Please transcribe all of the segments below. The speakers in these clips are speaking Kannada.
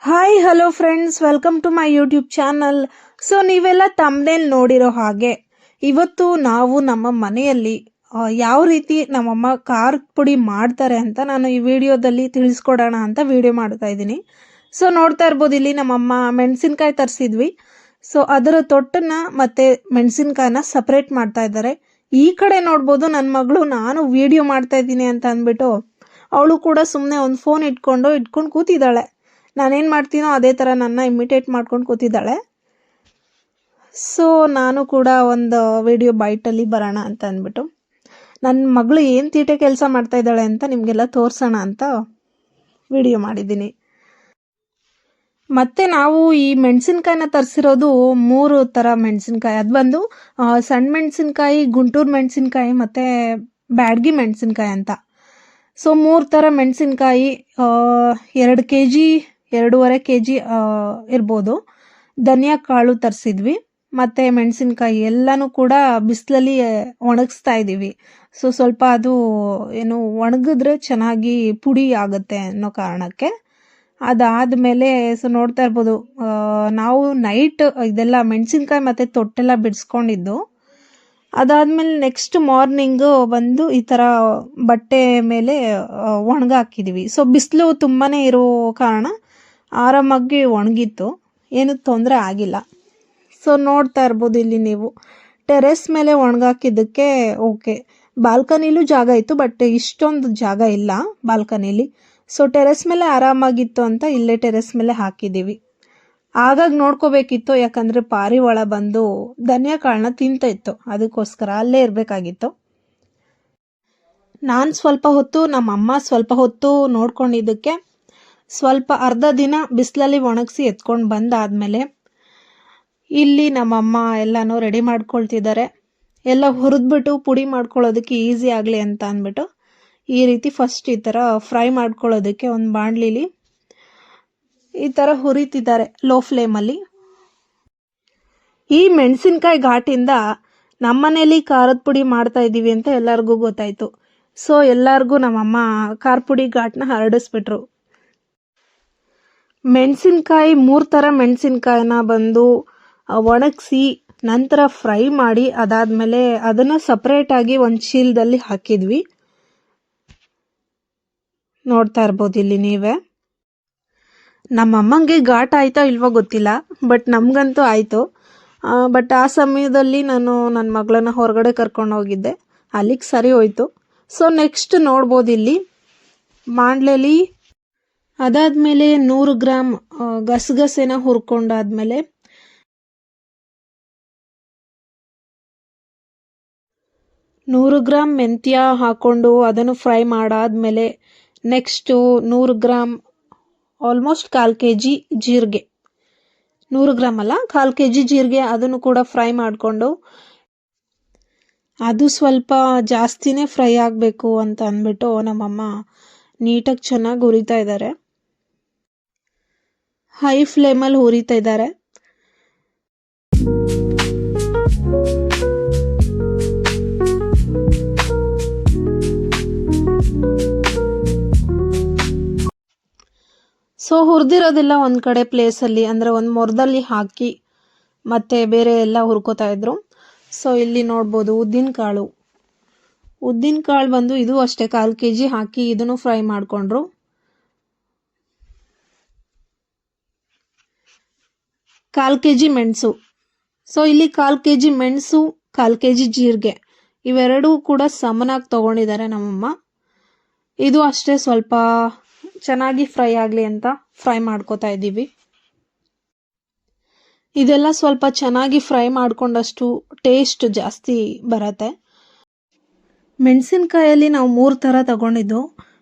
Hi hello friends, welcome to my YouTube channel. So ನೀವೆಲ್ಲ ತಮ್ಮನೇಲಿ ನೋಡಿರೋ ಹಾಗೆ ಇವತ್ತು ನಾವು ನಮ್ಮ ಮನೆಯಲ್ಲಿ ಯಾವ ರೀತಿ ನಮ್ಮಮ್ಮ ಖಾರದ ಪುಡಿ ಮಾಡ್ತಾರೆ ಅಂತ ನಾನು ಈ ವಿಡಿಯೋದಲ್ಲಿ ತಿಳಿಸ್ಕೊಡೋಣ ಅಂತ ವಿಡಿಯೋ ಮಾಡ್ತಾ ಇದ್ದೀನಿ. ಸೊ ನೋಡ್ತಾ ಇರ್ಬೋದು, ಇಲ್ಲಿ ನಮ್ಮಮ್ಮ ಮೆಣಸಿನ್ಕಾಯಿ ತರಿಸಿದ್ವಿ. ಸೊ ಅದರ ತೊಟ್ಟನ್ನ ಮತ್ತೆ ಮೆಣಸಿನ್ಕಾಯಿನ ಸಪ್ರೇಟ್ ಮಾಡ್ತಾ ಇದ್ದಾರೆ. ಈ ಕಡೆ ನೋಡ್ಬೋದು, ನನ್ನ ಮಗಳು ನಾನು ವಿಡಿಯೋ ಮಾಡ್ತಾ ಇದ್ದೀನಿ ಅಂತ ಅಂದ್ಬಿಟ್ಟು ಅವಳು ಕೂಡ ಸುಮ್ಮನೆ ಒಂದು ಫೋನ್ ಇಟ್ಕೊಂಡು ಕೂತಿದ್ದಾಳೆ. ನಾನೇನು ಮಾಡ್ತೀನೋ ಅದೇ ಥರ ನನ್ನ ಇಮಿಟೇಟ್ ಮಾಡ್ಕೊಂಡು ಕೂತಿದ್ದಾಳೆ. ಸೊ ನಾನು ಕೂಡ ಒಂದು ವಿಡಿಯೋ ಬೈಟಲ್ಲಿ ಬರೋಣ ಅಂತ ಅಂದ್ಬಿಟ್ಟು ನನ್ನ ಮಗಳು ಏನು ತೀಟೆ ಕೆಲಸ ಮಾಡ್ತಾ ಇದ್ದಾಳೆ ಅಂತ ನಿಮಗೆಲ್ಲ ತೋರಿಸೋಣ ಅಂತ ವಿಡಿಯೋ ಮಾಡಿದ್ದೀನಿ. ಮತ್ತು ನಾವು ಈ ಮೆಣಸಿನ್ಕಾಯಿನ ತರಿಸಿರೋದು 3 ಥರ ಮೆಣಸಿನ್ಕಾಯಿ. ಅದು ಬಂದು ಸಣ್ಣ ಮೆಣಸಿನ್ಕಾಯಿ, ಗುಂಟೂರು ಮೆಣಸಿನ್ಕಾಯಿ ಮತ್ತು ಬ್ಯಾಡಗಿ ಮೆಣಸಿನ್ಕಾಯಿ ಅಂತ. ಸೊ 3 ಥರ ಮೆಣಸಿನ್ಕಾಯಿ, 2 kg 2.5 kg ಇರ್ಬೋದು. ಧನಿಯಾ ಕಾಳು ತರಿಸಿದ್ವಿ ಮತ್ತು ಮೆಣಸಿನ್ಕಾಯಿ ಎಲ್ಲನೂ ಕೂಡ ಬಿಸಿಲಲ್ಲಿ ಒಣಗಿಸ್ತಾ ಇದ್ದೀವಿ. ಸೊ ಸ್ವಲ್ಪ ಅದು ಏನು ಒಣಗಿದ್ರೆ ಚೆನ್ನಾಗಿ ಪುಡಿ ಆಗುತ್ತೆ ಅನ್ನೋ ಕಾರಣಕ್ಕೆ. ಅದಾದಮೇಲೆ ಸೊ ನೋಡ್ತಾ ಇರ್ಬೋದು, ನಾವು ನೈಟ್ ಇದೆಲ್ಲ ಮೆಣಸಿನ್ಕಾಯಿ ಮತ್ತು ತೊಟ್ಟೆಲ್ಲ ಬಿಡಿಸ್ಕೊಂಡಿದ್ದು. ಅದಾದಮೇಲೆ ನೆಕ್ಸ್ಟ್ ಮಾರ್ನಿಂಗು ಬಂದು ಈ ಥರ ಬಟ್ಟೆ ಮೇಲೆ ಒಣಗಾಕಿದ್ದೀವಿ. ಸೊ ಬಿಸಿಲು ತುಂಬಾ ಇರೋ ಕಾರಣ ಆರಾಮಾಗಿ ಒಣಗಿತ್ತು, ಏನೂ ತೊಂದರೆ ಆಗಿಲ್ಲ. ಸೊ ನೋಡ್ತಾ ಇರ್ಬೋದು, ಇಲ್ಲಿ ನೀವು ಟೆರೆಸ್ ಮೇಲೆ ಒಣಗಾಕಿದ್ದಕ್ಕೆ ಓಕೆ. ಬಾಲ್ಕನಿಲೂ ಜಾಗ ಇತ್ತು, ಬಟ್ ಇಷ್ಟೊಂದು ಜಾಗ ಇಲ್ಲ ಬಾಲ್ಕನಿಲಿ. ಸೊ ಟೆರೆಸ್ ಮೇಲೆ ಆರಾಮಾಗಿತ್ತು ಅಂತ ಇಲ್ಲೇ ಟೆರೆಸ್ ಮೇಲೆ ಹಾಕಿದ್ದೀವಿ. ಆಗಾಗ ನೋಡ್ಕೋಬೇಕಿತ್ತು, ಯಾಕಂದರೆ ಪಾರಿವಾಳ ಬಂದು ಧನಿಯಾ ಕಾಳನ್ನ ತಿಂತ ಇತ್ತು, ಅದಕ್ಕೋಸ್ಕರ ಅಲ್ಲೇ ಇರಬೇಕಾಗಿತ್ತು. ನಾನು ಸ್ವಲ್ಪ ಹೊತ್ತು, ನಮ್ಮಮ್ಮ ಸ್ವಲ್ಪ ಹೊತ್ತು ನೋಡ್ಕೊಂಡಿದ್ದಕ್ಕೆ ಸ್ವಲ್ಪ ಅರ್ಧ ದಿನ ಬಿಸಿಲಲ್ಲಿ ಒಣಗಿಸಿ ಎತ್ಕೊಂಡು ಬಂದಾದಮೇಲೆ ಇಲ್ಲಿ ನಮ್ಮಮ್ಮ ಎಲ್ಲನೂ ರೆಡಿ ಮಾಡ್ಕೊಳ್ತಿದ್ದಾರೆ. ಎಲ್ಲ ಹುರಿದ್ಬಿಟ್ಟು ಪುಡಿ ಮಾಡ್ಕೊಳ್ಳೋದಕ್ಕೆ ಈಸಿ ಆಗಲಿ ಅಂತ ಅಂದ್ಬಿಟ್ಟು ಈ ರೀತಿ ಫಸ್ಟ್ ಈ ಥರ ಫ್ರೈ ಮಾಡ್ಕೊಳ್ಳೋದಕ್ಕೆ ಒಂದು ಬಾಣಲಿಲಿ ಈ ಥರ ಹುರಿತಿದ್ದಾರೆ ಲೋ ಫ್ಲೇಮಲ್ಲಿ. ಈ ಮೆಣಸಿನ್ಕಾಯಿ ಘಾಟಿಂದ ನಮ್ಮನೇಲಿ ಖಾರದ ಪುಡಿ ಮಾಡ್ತಾ ಇದ್ದೀವಿ ಅಂತ ಎಲ್ಲರಿಗೂ ಗೊತ್ತಾಯಿತು. ಸೊ ಎಲ್ಲರಿಗೂ ನಮ್ಮಮ್ಮ ಖಾರ ಪುಡಿ ಘಾಟನ್ನ ಹರಡಿಸ್ಬಿಟ್ರು. ಮೆಣಸಿನ್ಕಾಯಿ 3 ಥರ ಮೆಣಸಿನ್ಕಾಯಿನ ಬಂದು ಒಣಗಿಸಿ ನಂತರ ಫ್ರೈ ಮಾಡಿ ಅದಾದಮೇಲೆ ಅದನ್ನು ಸಪ್ರೇಟಾಗಿ ಒಂದು ಚೀಲದಲ್ಲಿ ಹಾಕಿದ್ವಿ. ನೋಡ್ತಾ ಇರ್ಬೋದು ಇಲ್ಲಿ ನೀವೇ. ನಮ್ಮಮ್ಮಂಗೆ ಘಾಟ್ ಆಯ್ತಾ ಇಲ್ವೋ ಗೊತ್ತಿಲ್ಲ, ಬಟ್ ನಮಗಂತೂ ಆಯಿತು. ಬಟ್ ಆ ಸಮಯದಲ್ಲಿ ನಾನು ನನ್ನ ಮಗಳನ್ನ ಹೊರಗಡೆ ಕರ್ಕೊಂಡು ಹೋಗಿದ್ದೆ, ಅಲ್ಲಿಗೆ ಸರಿ ಹೋಯ್ತು. ಸೊ ನೆಕ್ಸ್ಟ್ ನೋಡ್ಬೋದು, ಇಲ್ಲಿ ಬಾಣಲೆಲಿ ಅದಾದಮೇಲೆ 100 ಗ್ರಾಮ್ ಗಸಗಸೆನ ಹುರ್ಕೊಂಡಾದ್ಮೇಲೆ 100 ಗ್ರಾಮ್ ಮೆಂತ್ಯ ಹಾಕ್ಕೊಂಡು ಅದನ್ನು ಫ್ರೈ ಮಾಡಾದ್ಮೇಲೆ ನೆಕ್ಸ್ಟು 100 ಗ್ರಾಮ್ ಆಲ್ಮೋಸ್ಟ್ 1/4 kg ಜೀರಿಗೆ, 100 ಗ್ರಾಮ್ ಅಲ್ಲ 1/4 kg ಜೀರಿಗೆ, ಅದನ್ನು ಕೂಡ ಫ್ರೈ ಮಾಡಿಕೊಂಡು ಅದು ಸ್ವಲ್ಪ ಜಾಸ್ತಿನೇ ಫ್ರೈ ಆಗಬೇಕು ಅಂತ ಅಂದ್ಬಿಟ್ಟು ನಮ್ಮಮ್ಮ ನೀಟಾಗಿ ಚೆನ್ನಾಗಿ ಹುರಿತಾ ಇದ್ದಾರೆ. ಹೈ ಫ್ಲೇಮಲ್ಲಿ ಹುರಿತಾ ಇದ್ದಾರೆ. ಸೊ ಹುರಿದಿರೋದೆಲ್ಲ ಒಂದು ಕಡೆ ಪ್ಲೇಸಲ್ಲಿ, ಅಂದರೆ ಒಂದು ಮೊರದಲ್ಲಿ ಹಾಕಿ ಮತ್ತೆ ಬೇರೆ ಎಲ್ಲ ಹುರ್ಕೋತಾ ಇದ್ರು. ಸೊ ಇಲ್ಲಿ ನೋಡ್ಬೋದು ಉದ್ದಿನಕಾಳು ಬಂದು ಇದು ಅಷ್ಟೇ 1/4 kg ಹಾಕಿ ಇದನ್ನು ಫ್ರೈ ಮಾಡಿಕೊಂಡ್ರು. 1/4 kg ಮೆಣಸು. ಸೊ ಇಲ್ಲಿ 1/4 kg ಮೆಣಸು, 1/4 kg ಜೀರಿಗೆ ಇವೆರಡೂ ಕೂಡ ಸಮನಾಗಿ ತೊಗೊಂಡಿದ್ದಾರೆ ನಮ್ಮಮ್ಮ. ಇದು ಅಷ್ಟೇ ಸ್ವಲ್ಪ ಚೆನ್ನಾಗಿ ಫ್ರೈ ಆಗಲಿ ಅಂತ ಫ್ರೈ ಮಾಡ್ಕೋತಾ ಇದ್ದೀವಿ. ಇದೆಲ್ಲ ಸ್ವಲ್ಪ ಚೆನ್ನಾಗಿ ಫ್ರೈ ಮಾಡ್ಕೊಂಡಷ್ಟು ಟೇಸ್ಟ್ ಜಾಸ್ತಿ ಬರುತ್ತೆ. ಮೆಣಸಿನ್ಕಾಯಲ್ಲಿ ನಾವು 3 ಥರ ತಗೊಂಡಿದ್ದು.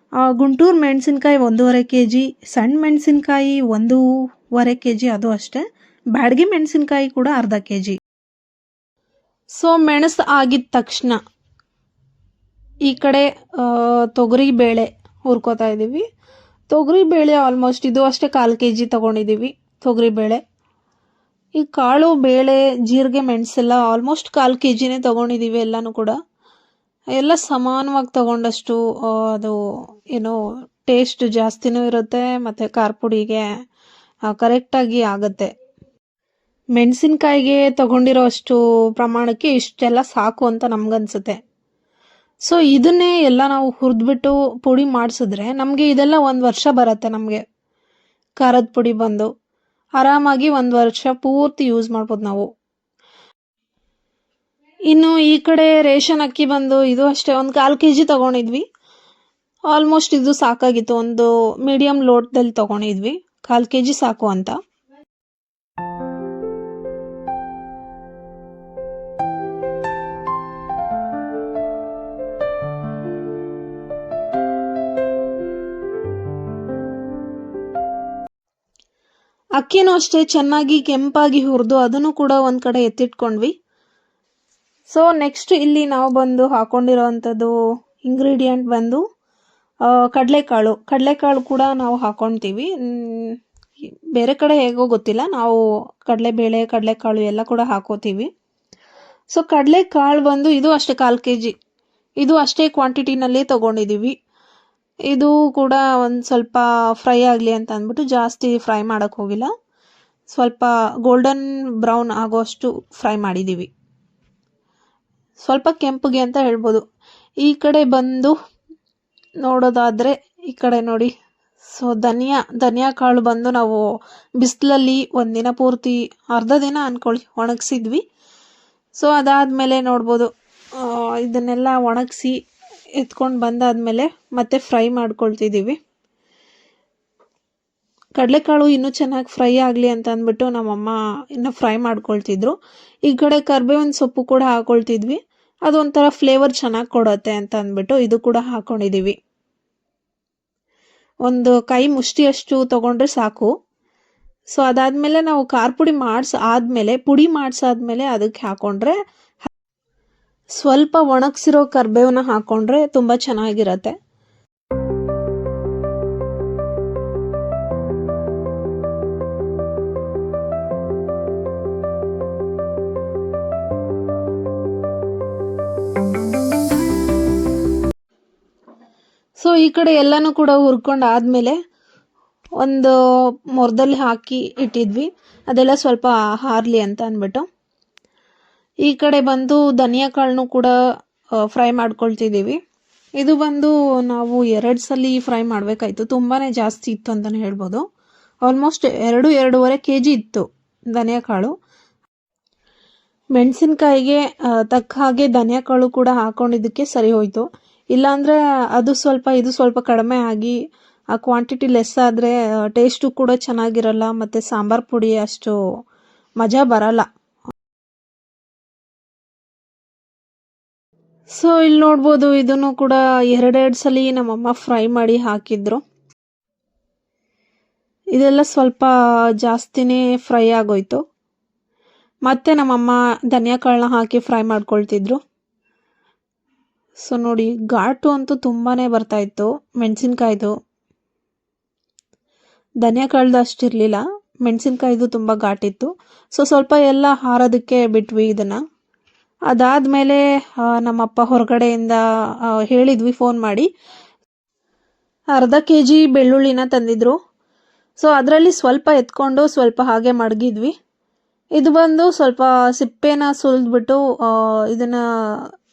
ಗುಂಟೂರು ಮೆಣಸಿನ್ಕಾಯಿ 1.5 kg, ಸಣ್ಣ ಮೆಣಸಿನ್ಕಾಯಿ 1.5 kg, ಅದು ಅಷ್ಟೇ. ಬ್ಯಾಡಗಿ ಮೆಣಸಿನ್ಕಾಯಿ ಕೂಡ ಅರ್ಧ kg. ಸೊ ಮೆಣಸು ಆಗಿದ ತಕ್ಷಣ ಈ ಕಡೆ ತೊಗರಿ ಬೇಳೆ ಹುರ್ಕೋತಾ ಇದ್ದೀವಿ. ತೊಗರಿ ಬೇಳೆ ಆಲ್ಮೋಸ್ಟ್ ಇದು ಅಷ್ಟೇ 1/4 kg ತೊಗೊಂಡಿದ್ದೀವಿ ತೊಗರಿ ಬೇಳೆ. ಈ ಕಾಳು ಬೇಳೆ ಜೀರಿಗೆ ಮೆಣಸೆಲ್ಲ ಆಲ್ಮೋಸ್ಟ್ 1/4 kgನೇ ತೊಗೊಂಡಿದ್ದೀವಿ. ಎಲ್ಲನೂ ಕೂಡ ಎಲ್ಲ ಸಮಾನವಾಗಿ ತೊಗೊಂಡಷ್ಟು ಅದು ಏನೋ ಟೇಸ್ಟ್ ಜಾಸ್ತಿನೂ ಇರುತ್ತೆ ಮತ್ತು ಖಾರ ಪುಡಿಗೆ ಕರೆಕ್ಟಾಗಿ ಆಗುತ್ತೆ. ಮೆಣಸಿನ್ಕಾಯಿಗೆ ತಗೊಂಡಿರೋ ಅಷ್ಟು ಪ್ರಮಾಣಕ್ಕೆ ಇಷ್ಟೆಲ್ಲ ಸಾಕು ಅಂತ ನಮ್ಗನ್ಸುತ್ತೆ. ಸೊ ಇದನ್ನೇ ಎಲ್ಲ ನಾವು ಹುರಿದ್ಬಿಟ್ಟು ಪುಡಿ ಮಾಡಿಸಿದ್ರೆ ನಮಗೆ ಇದೆಲ್ಲ 1 ವರ್ಷ ಬರುತ್ತೆ. ನಮಗೆ ಖಾರದ ಪುಡಿ ಬಂದು ಆರಾಮಾಗಿ 1 ವರ್ಷ ಪೂರ್ತಿ ಯೂಸ್ ಮಾಡ್ಬೋದು ನಾವು. ಇನ್ನು ಈ ಕಡೆ ರೇಷನ್ ಅಕ್ಕಿ ಬಂದು ಇದು ಅಷ್ಟೇ, ಒಂದು 1/4 kg ತಗೊಂಡಿದ್ವಿ. ಆಲ್ಮೋಸ್ಟ್ ಇದು ಸಾಕಾಗಿತ್ತು. ಒಂದು ಮೀಡಿಯಂ ಲೋಟದಲ್ಲಿ ತಗೊಂಡಿದ್ವಿ, 1/4 kg ಸಾಕು ಅಂತ. ಅಕ್ಕಿನೂ ಅಷ್ಟೇ ಚೆನ್ನಾಗಿ ಕೆಂಪಾಗಿ ಹುರಿದು ಅದನ್ನು ಕೂಡ ಒಂದು ಕಡೆ ಎತ್ತಿಟ್ಕೊಂಡ್ವಿ. ಸೊ ನೆಕ್ಸ್ಟ್ ಇಲ್ಲಿ ನಾವು ಬಂದು ಹಾಕೊಂಡಿರೋವಂಥದ್ದು ಇಂಗ್ರೀಡಿಯೆಂಟ್ ಬಂದು ಕಡಲೆಕಾಳು ಕೂಡ ನಾವು ಹಾಕೊಳ್ತೀವಿ. ಬೇರೆ ಕಡೆ ಹೇಗೋ ಗೊತ್ತಿಲ್ಲ, ನಾವು ಕಡಲೆಬೇಳೆ ಕಡಲೆಕಾಳು ಎಲ್ಲ ಕೂಡ ಹಾಕೋತೀವಿ. ಸೊ ಕಡಲೆಕಾಳು ಬಂದು ಇದು ಅಷ್ಟೇ 1/4 kg, ಇದು ಅಷ್ಟೇ ಕ್ವಾಂಟಿಟಿನಲ್ಲೇ ತೊಗೊಂಡಿದ್ದೀವಿ. ಇದು ಕೂಡ ಒಂದು ಸ್ವಲ್ಪ ಫ್ರೈ ಆಗಲಿ ಅಂತ ಅಂದ್ಬಿಟ್ಟು ಜಾಸ್ತಿ ಫ್ರೈ ಮಾಡೋಕ್ಕೆ ಹೋಗಿಲ್ಲ, ಸ್ವಲ್ಪ ಗೋಲ್ಡನ್ ಬ್ರೌನ್ ಆಗೋಷ್ಟು ಫ್ರೈ ಮಾಡಿದ್ದೀವಿ, ಸ್ವಲ್ಪ ಕೆಂಪಗೆ ಅಂತ ಹೇಳ್ಬೋದು. ಈ ಕಡೆ ಬಂದು ನೋಡೋದಾದರೆ ಈ ಕಡೆ ನೋಡಿ, ಸೊ ಧನಿಯಾ ಕಾಳು ಬಂದು ನಾವು ಬಿಸಿಲಲ್ಲಿ ಒಂದಿನ ಪೂರ್ತಿ, ಅರ್ಧ ದಿನ ಅಂದ್ಕೊಳ್ಳಿ, ಒಣಗಿಸಿದ್ವಿ. ಸೊ ಅದಾದಮೇಲೆ ನೋಡ್ಬೋದು ಇದನ್ನೆಲ್ಲ ಒಣಗಿಸಿ ಎತ್ಕೊಂಡು ಬಂದಾದಮೇಲೆ ಮತ್ತೆ ಫ್ರೈ ಮಾಡ್ಕೊಳ್ತಿದ್ದೀವಿ. ಕಡಲೆಕಾಳು ಇನ್ನೂ ಚೆನ್ನಾಗಿ ಫ್ರೈ ಆಗಲಿ ಅಂತ ಅಂದ್ಬಿಟ್ಟು ನಮ್ಮಮ್ಮ ಇನ್ನೂ ಫ್ರೈ ಮಾಡ್ಕೊಳ್ತಿದ್ರು. ಈ ಕಡೆ ಕರ್ಬೇವಿನ ಸೊಪ್ಪು ಕೂಡ ಹಾಕೊಳ್ತಿದ್ವಿ, ಅದೊಂಥರ ಫ್ಲೇವರ್ ಚೆನ್ನಾಗಿ ಕೊಡುತ್ತೆ ಅಂತ ಅಂದ್ಬಿಟ್ಟು ಇದು ಕೂಡ ಹಾಕೊಂಡಿದ್ದೀವಿ. ಒಂದು ಕೈ ಮುಷ್ಟಿಯಷ್ಟು ತೊಗೊಂಡ್ರೆ ಸಾಕು. ಸೊ ಅದಾದಮೇಲೆ ನಾವು ಖಾರ ಪುಡಿ ಪುಡಿ ಮಾಡಿಸಾದ್ಮೇಲೆ ಅದಕ್ಕೆ ಹಾಕೊಂಡ್ರೆ, ಸ್ವಲ್ಪ ಒಣಗಿಸಿರೋ ಕರ್ಬೇವನ್ನ ಹಾಕೊಂಡ್ರೆ ತುಂಬ ಚೆನ್ನಾಗಿರತ್ತೆ. ಸೊ ಈ ಕಡೆ ಎಲ್ಲನೂ ಕೂಡ ಹುರ್ಕೊಂಡು ಆದಮೇಲೆ ಒಂದು ಮೊರದಲ್ಲಿ ಹಾಕಿ ಇಟ್ಟಿದ್ವಿ, ಅದೆಲ್ಲ ಸ್ವಲ್ಪ ಹಾರಲಿ ಅಂತ ಅಂದ್ಬಿಟ್ಟು. ಈ ಕಡೆ ಬಂದು ಧನಿಯಾ ಕಾಳನ್ನು ಕೂಡ ಫ್ರೈ ಮಾಡ್ಕೊಳ್ತಿದ್ದೀವಿ. ಇದು ಬಂದು ನಾವು 2 ಸಲ ಫ್ರೈ ಮಾಡಬೇಕಾಯ್ತು, ತುಂಬಾ ಜಾಸ್ತಿ ಇತ್ತು ಅಂತಲೇ ಹೇಳ್ಬೋದು. ಆಲ್ಮೋಸ್ಟ್ 2-2.5 kg ಇತ್ತು ಧನಿಯಾ ಕಾಳು. ಮೆಣಸಿನ್ಕಾಯಿಗೆ ತಕ್ಕ ಹಾಗೆ ಧನಿಯಾ ಕಾಳು ಕೂಡ ಹಾಕೊಂಡಿದ್ದಕ್ಕೆ ಸರಿ ಹೋಯಿತು. ಇಲ್ಲಾಂದರೆ ಅದು ಸ್ವಲ್ಪ ಇದು ಸ್ವಲ್ಪ ಕಡಿಮೆ ಆಗಿ ಆ ಕ್ವಾಂಟಿಟಿ ಲೆಸ್ ಆದರೆ ಟೇಸ್ಟು ಕೂಡ ಚೆನ್ನಾಗಿರಲ್ಲ, ಮತ್ತು ಸಾಂಬಾರು ಪುಡಿ ಅಷ್ಟು ಮಜಾ ಬರಲ್ಲ. ಸೊ ಇಲ್ಲಿ ನೋಡ್ಬೋದು, ಇದನ್ನು ಕೂಡ 2 ಸಲ ನಮ್ಮಮ್ಮ ಫ್ರೈ ಮಾಡಿ ಹಾಕಿದ್ರು. ಇದೆಲ್ಲ ಸ್ವಲ್ಪ ಜಾಸ್ತಿನೇ ಫ್ರೈ ಆಗೋಯ್ತು. ಮತ್ತೆ ನಮ್ಮಮ್ಮ ಧನಿಯಾ ಕಾಳನ್ನ ಹಾಕಿ ಫ್ರೈ ಮಾಡ್ಕೊಳ್ತಿದ್ರು. ಸೊ ನೋಡಿ, ಘಾಟು ಅಂತೂ ತುಂಬಾ ಬರ್ತಾಯಿತ್ತು ಮೆಣಸಿನ್ಕಾಯ್ದು. ಧನಿಯಾ ಕಾಳ್ದು ಅಷ್ಟಿರಲಿಲ್ಲ, ಮೆಣಸಿನ್ಕಾಯ್ದು ತುಂಬ ಘಾಟಿತ್ತು. ಸೊ ಸ್ವಲ್ಪ ಎಲ್ಲ ಹಾರೋದಕ್ಕೆ ಬಿಟ್ವಿ ಇದನ್ನು. ಅದಾದಮೇಲೆ ನಮ್ಮಪ್ಪ ಹೊರಗಡೆಯಿಂದ ಹೇಳಿದ್ವಿ ಫೋನ್ ಮಾಡಿ, ಅರ್ಧ kg ಬೆಳ್ಳುಳ್ಳಿನ ತಂದಿದ್ರು. ಸೊ ಅದರಲ್ಲಿ ಸ್ವಲ್ಪ ಎತ್ಕೊಂಡು ಸ್ವಲ್ಪ ಹಾಗೆ ಮಡಗಿದ್ವಿ. ಇದು ಬಂದು ಸ್ವಲ್ಪ ಸಿಪ್ಪೆನ ಸುಲಿದ್ಬಿಟ್ಟು ಇದನ್ನು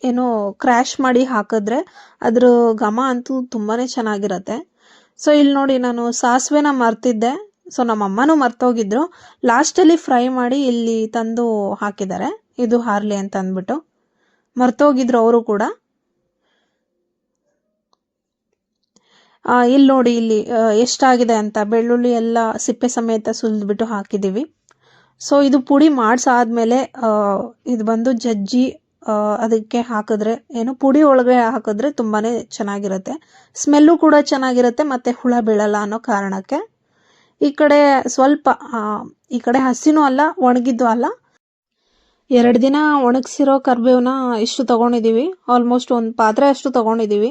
ಏನೋ ಕ್ರ್ಯಾಶ್ ಮಾಡಿ ಹಾಕಿದ್ರೆ ಅದ್ರ ಘಮ ಅಂತೂ ತುಂಬಾ ಚೆನ್ನಾಗಿರತ್ತೆ. ಸೊ ಇಲ್ಲಿ ನೋಡಿ, ನಾನು ಸಾಸಿವೆನ ಮರ್ತಿದ್ದೆ, ಸೊ ನಮ್ಮಮ್ಮನೂ ಮರ್ತೋಗಿದ್ರು. ಲಾಸ್ಟಲ್ಲಿ ಫ್ರೈ ಮಾಡಿ ಇಲ್ಲಿ ತಂದು ಹಾಕಿದ್ದಾರೆ, ಇದು ಹಾರಲಿ ಅಂತ ಅಂದ್ಬಿಟ್ಟು. ಮರ್ತೋಗಿದ್ರು ಅವರು ಕೂಡ. ಇಲ್ಲಿ ನೋಡಿ, ಇಲ್ಲಿ ಎಷ್ಟಾಗಿದೆ ಅಂತ, ಬೆಳ್ಳುಳ್ಳಿ ಎಲ್ಲ ಸಿಪ್ಪೆ ಸಮೇತ ಸುಲಿದ್ಬಿಟ್ಟು ಹಾಕಿದ್ದೀವಿ. ಸೊ ಇದು ಪುಡಿ ಮಾಡಿಸಾದ್ಮೇಲೆ ಇದು ಬಂದು ಜಜ್ಜಿ ಅದಕ್ಕೆ ಹಾಕಿದ್ರೆ, ಏನು ಪುಡಿ ಒಳಗೆ ಹಾಕಿದ್ರೆ ತುಂಬಾ ಚೆನ್ನಾಗಿರುತ್ತೆ, ಸ್ಮೆಲ್ಲು ಕೂಡ ಚೆನ್ನಾಗಿರುತ್ತೆ, ಮತ್ತು ಹುಳ ಬೀಳಲ್ಲ ಅನ್ನೋ ಕಾರಣಕ್ಕೆ. ಈ ಕಡೆ ಸ್ವಲ್ಪ ಈ ಕಡೆ ಹಸಿನೂ ಅಲ್ಲ ಒಣಗಿದ್ದು ಅಲ್ಲ, 2 ದಿನ ಒಣಗಿಸಿರೋ ಕರ್ಬೇವನ್ನ ಇಷ್ಟು ತೊಗೊಂಡಿದ್ದೀವಿ. ಆಲ್ಮೋಸ್ಟ್ ಒಂದು ಪಾತ್ರೆ ಅಷ್ಟು ತೊಗೊಂಡಿದ್ದೀವಿ,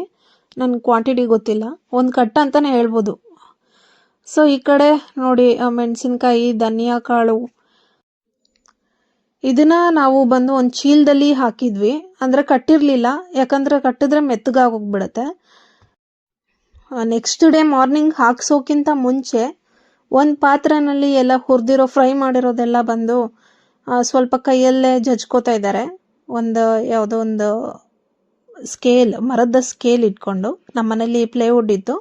ನನ್ನ ಕ್ವಾಂಟಿಟಿ ಗೊತ್ತಿಲ್ಲ, ಒಂದು ಕಟ್ಟು ಅಂತಲೇ ಹೇಳ್ಬೋದು. ಸೊ ಈ ಕಡೆ ನೋಡಿ, ಮೆಣಸಿನ್ಕಾಯಿ, ಧನಿಯಾ ಕಾಳು, ಇದನ್ನು ನಾವು ಬಂದು ಒಂದು ಚೀಲದಲ್ಲಿ ಹಾಕಿದ್ವಿ, ಅಂದರೆ ಕಟ್ಟಿರಲಿಲ್ಲ, ಯಾಕಂದರೆ ಕಟ್ಟಿದ್ರೆ ಮೆತ್ತಗಾಗೋಗ್ಬಿಡುತ್ತೆ. ನೆಕ್ಸ್ಟ್ ಡೇ ಮಾರ್ನಿಂಗ್ ಹಾಕ್ಸೋಕ್ಕಿಂತ ಮುಂಚೆ ಒಂದು ಪಾತ್ರೆನಲ್ಲಿ ಎಲ್ಲ ಹುರಿದಿರೋ ಫ್ರೈ ಮಾಡಿರೋದೆಲ್ಲ ಬಂದು ಸ್ವಲ್ಪ ಕೈಯಲ್ಲೇ ಜಜ್ಕೋತಾ ಇದ್ದಾರೆ. ಯಾವುದೋ ಒಂದು ಸ್ಕೇಲ್, ಮರದ ಸ್ಕೇಲ್ ಇಟ್ಕೊಂಡು. ನಮ್ಮ ಮನೇಲಿ ಪ್ಲೇವುಡ್ ಇತ್ತು,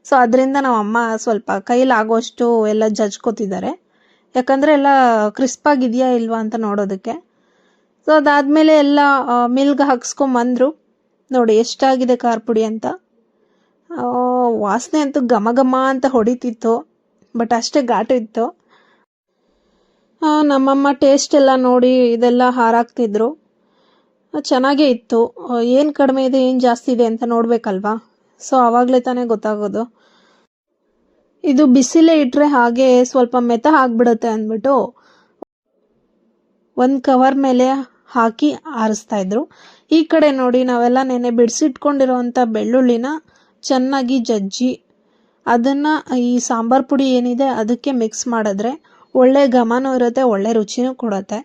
ಸೊ ಅದರಿಂದ ನಮ್ಮ ಅಮ್ಮ ಸ್ವಲ್ಪ ಕೈಲಾಗೋಷ್ಟು ಎಲ್ಲ ಜಜ್ಕೋತಿದ್ದಾರೆ. ಯಾಕಂದರೆ ಎಲ್ಲ ಕ್ರಿಸ್ಪಾಗಿದೆಯಾ ಇಲ್ವಾ ಅಂತ ನೋಡೋದಕ್ಕೆ. ಸೊ ಅದಾದಮೇಲೆ ಎಲ್ಲ ಮಿಲ್ಗೆ ಹಾಕ್ಸ್ಕೊಂಬಂದರು. ನೋಡಿ ಎಷ್ಟಾಗಿದೆ ಖಾರ ಪುಡಿ ಅಂತ. ವಾಸನೆ ಅಂತೂ ಘಮ ಘಮ ಅಂತ ಹೊಡಿತಿತ್ತು, ಬಟ್ ಅಷ್ಟೇ ಘಾಟು ಇತ್ತು. ನಮ್ಮಮ್ಮ ಟೇಸ್ಟ್ ಎಲ್ಲ ನೋಡಿ ಇದೆಲ್ಲ ಹಾರಾಕ್ತಿದ್ರು. ಚೆನ್ನಾಗೇ ಇತ್ತು. ಏನು ಕಡಿಮೆ ಇದೆ ಏನು ಜಾಸ್ತಿ ಇದೆ ಅಂತ ನೋಡಬೇಕಲ್ವಾ, ಸೊ ಆವಾಗಲೇ ತಾನೇ ಗೊತ್ತಾಗೋದು. ಇದು ಬಿಸಿಲೇ ಇಟ್ಟರೆ ಹಾಗೆ ಸ್ವಲ್ಪ ಮೆತ್ತ ಆಗಿಬಿಡುತ್ತೆ ಅಂದ್ಬಿಟ್ಟು ಒಂದು ಕವರ್ ಮೇಲೆ ಹಾಕಿ ಆರಿಸ್ತಾ ಇದ್ರು. ಈ ಕಡೆ ನೋಡಿ ನಾವೆಲ್ಲ ನೆನೆ ಬಿಡಿಸಿಟ್ಕೊಂಡಿರೋವಂಥ ಬೆಳ್ಳುಳ್ಳಿನ ಚೆನ್ನಾಗಿ ಜಜ್ಜಿ ಅದನ್ನು ಈ ಸಾಂಬಾರು ಪುಡಿ ಏನಿದೆ ಅದಕ್ಕೆ ಮಿಕ್ಸ್ ಮಾಡಿದ್ರೆ ಒಳ್ಳೆ ಘಮನೂ ಇರುತ್ತೆ, ಒಳ್ಳೆ ರುಚಿನೂ ಕೊಡುತ್ತೆ.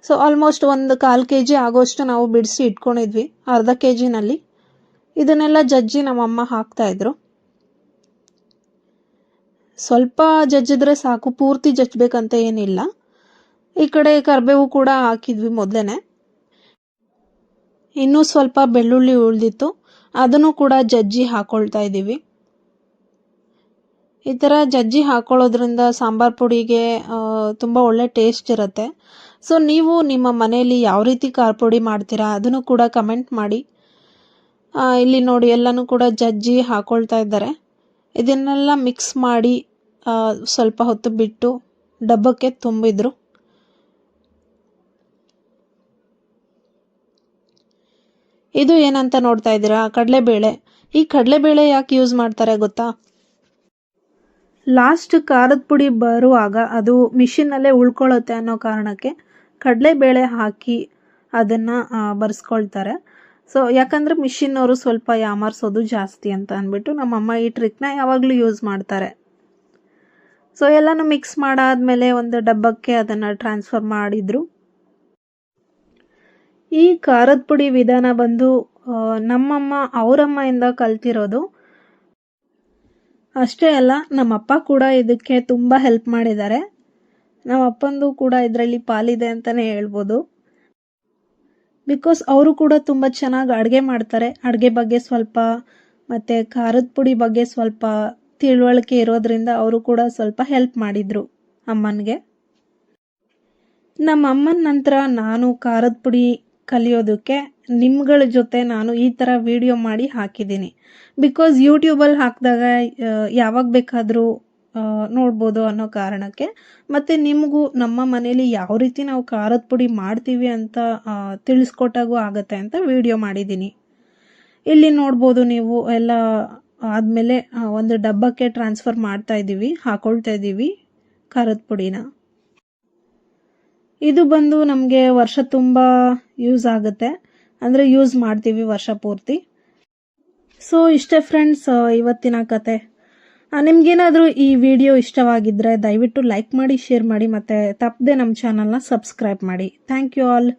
ಸೊ ಆಲ್ಮೋಸ್ಟ್ ಒಂದು 1/4 kg ಆಗೋಷ್ಟು ನಾವು ಬಿಡಿಸಿ ಇಟ್ಕೊಂಡಿದ್ವಿ. ಅರ್ಧ kgನಲ್ಲಿ ಇದನ್ನೆಲ್ಲ ಜಜ್ಜಿ ನಮ್ಮಮ್ಮ ಹಾಕ್ತಾಯಿದ್ರು. ಸ್ವಲ್ಪ ಜಜ್ಜಿದ್ರೆ ಸಾಕು, ಪೂರ್ತಿ ಜಜ್ಬೇಕಂತ ಏನಿಲ್ಲ. ಈ ಕಡೆ ಕರಿಬೇವು ಕೂಡ ಹಾಕಿದ್ವಿ ಮೊದಲೇ. ಇನ್ನೂ ಸ್ವಲ್ಪ ಬೆಳ್ಳುಳ್ಳಿ ಉಳಿದಿತ್ತು, ಅದನ್ನು ಕೂಡ ಜಜ್ಜಿ ಹಾಕ್ಕೊಳ್ತಾ ಇದ್ದೀವಿ. ಈ ಥರ ಜಜ್ಜಿ ಹಾಕ್ಕೊಳ್ಳೋದ್ರಿಂದ ಸಾಂಬಾರು ಪುಡಿಗೆ ತುಂಬ ಒಳ್ಳೆ ಟೇಸ್ಟ್ ಇರುತ್ತೆ. ಸೊ ನೀವು ನಿಮ್ಮ ಮನೆಯಲ್ಲಿ ಯಾವ ರೀತಿ ಖಾರ ಪುಡಿ ಮಾಡ್ತೀರಾ ಅದನ್ನು ಕೂಡ ಕಮೆಂಟ್ ಮಾಡಿ. ಇಲ್ಲಿ ನೋಡಿ ಎಲ್ಲನೂ ಕೂಡ ಜಜ್ಜಿ ಹಾಕ್ಕೊಳ್ತಾ ಇದ್ದಾರೆ. ಇದನ್ನೆಲ್ಲ ಮಿಕ್ಸ್ ಮಾಡಿ ಸ್ವಲ್ಪ ಹೊತ್ತು ಬಿಟ್ಟು ಡಬ್ಬಕ್ಕೆ ತುಂಬಿದ್ರು. ಇದು ಏನಂತ ನೋಡ್ತಾ ಇದ್ದೀರಾ, ಕಡಲೆಬೇಳೆ. ಈ ಕಡಲೆಬೇಳೆ ಯಾಕೆ ಯೂಸ್ ಮಾಡ್ತಾರೆ ಗೊತ್ತಾ? ಲಾಸ್ಟ್ ಖಾರದ ಪುಡಿ ಬರುವಾಗ ಅದು ಮಿಷಿನಲ್ಲೇ ಉಳ್ಕೊಳ್ಳುತ್ತೆ ಅನ್ನೋ ಕಾರಣಕ್ಕೆ ಕಡಲೆಬೇಳೆ ಹಾಕಿ ಅದನ್ನು ಬರೆಸ್ಕೊಳ್ತಾರೆ. ಸೊ ಯಾಕಂದರೆ ಮಿಷಿನವರು ಸ್ವಲ್ಪ ಯಾಮಾರಿಸೋದು ಜಾಸ್ತಿ ಅಂತ ಅಂದ್ಬಿಟ್ಟು ನಮ್ಮಮ್ಮ ಈ ಟ್ರಿಕ್ನ ಯಾವಾಗಲೂ ಯೂಸ್ ಮಾಡ್ತಾರೆ. ಸೊ ಎಲ್ಲನೂ ಮಿಕ್ಸ್ ಮಾಡಾದ್ಮೇಲೆ ಒಂದು ಡಬ್ಬಕ್ಕೆ ಅದನ್ನು ಟ್ರಾನ್ಸ್ಫರ್ ಮಾಡಿದರು. ಈ ಖಾರದ ಪುಡಿ ವಿಧಾನ ಬಂದು ನಮ್ಮಮ್ಮ ಅವರಮ್ಮೆಯಿಂದ ಕಲ್ತಿರೋದು. ಅಷ್ಟೇ ಅಲ್ಲ, ನಮ್ಮಪ್ಪ ಕೂಡ ಇದಕ್ಕೆ ತುಂಬ ಹೆಲ್ಪ್ ಮಾಡಿದ್ದಾರೆ. ನಮ್ಮ ಅಪ್ಪಂದು ಕೂಡ ಇದರಲ್ಲಿ ಪಾಲಿದೆ ಅಂತಲೇ ಹೇಳ್ಬೋದು. ಬಿಕಾಸ್ ಅವರು ಕೂಡ ತುಂಬ ಚೆನ್ನಾಗಿ ಅಡುಗೆ ಮಾಡ್ತಾರೆ. ಅಡುಗೆ ಬಗ್ಗೆ ಸ್ವಲ್ಪ ಮತ್ತು ಖಾರದ ಪುಡಿ ಬಗ್ಗೆ ಸ್ವಲ್ಪ ತಿಳುವಳಿಕೆ ಇರೋದ್ರಿಂದ ಅವರು ಕೂಡ ಸ್ವಲ್ಪ ಹೆಲ್ಪ್ ಮಾಡಿದರು ಅಮ್ಮನಿಗೆ. ನಮ್ಮ ಅಮ್ಮನ ನಂತರ ನಾನು ಖಾರದ ಪುಡಿ ಕಲಿಯೋದಕ್ಕೆ ನಿಮ್ಗಳ ಜೊತೆ ನಾನು ಈ ಥರ ವಿಡಿಯೋ ಮಾಡಿ ಹಾಕಿದ್ದೀನಿ. ಬಿಕಾಸ್ ಯೂಟ್ಯೂಬಲ್ಲಿ ಹಾಕಿದಾಗ ಯಾವಾಗ ಬೇಕಾದರೂ ನೋಡ್ಬೋದು ಅನ್ನೋ ಕಾರಣಕ್ಕೆ, ಮತ್ತು ನಿಮಗೂ ನಮ್ಮ ಮನೇಲಿ ಯಾವ ರೀತಿ ನಾವು ಖಾರದ ಪುಡಿ ಮಾಡ್ತೀವಿ ಅಂತ ತಿಳಿಸ್ಕೊಟ್ಟಾಗೂ ಆಗುತ್ತೆ ಅಂತ ವಿಡಿಯೋ ಮಾಡಿದ್ದೀನಿ. ಇಲ್ಲಿ ನೋಡ್ಬೋದು ನೀವು ಎಲ್ಲ ಆದಮೇಲೆ ಒಂದು ಡಬ್ಬಕ್ಕೆ ಟ್ರಾನ್ಸ್ಫರ್ ಮಾಡ್ತಾ ಇದ್ದೀವಿ, ಹಾಕೊಳ್ತಾ ಇದ್ದೀವಿ ಖಾರದ ಪುಡಿನ. ಇದು ಬಂದು ನಮಗೆ ವರ್ಷ ತುಂಬ ಯೂಸ್ ಆಗುತ್ತೆ, ಅಂದರೆ ಯೂಸ್ ಮಾಡ್ತೀವಿ ವರ್ಷ ಪೂರ್ತಿ. ಸೊ ಇಷ್ಟೇ ಫ್ರೆಂಡ್ಸ್ ಇವತ್ತಿನ ಕತೆ. ನಿಮಗೇನಾದರೂ ಈ ವಿಡಿಯೋ ಇಷ್ಟವಾಗಿದ್ದರೆ ದಯವಿಟ್ಟು ಲೈಕ್ ಮಾಡಿ, ಶೇರ್ ಮಾಡಿ, ಮತ್ತು ತಪ್ಪದೆ ನಮ್ಮ ಚಾನಲ್ನ ಸಬ್ಸ್ಕ್ರೈಬ್ ಮಾಡಿ. Thank you all.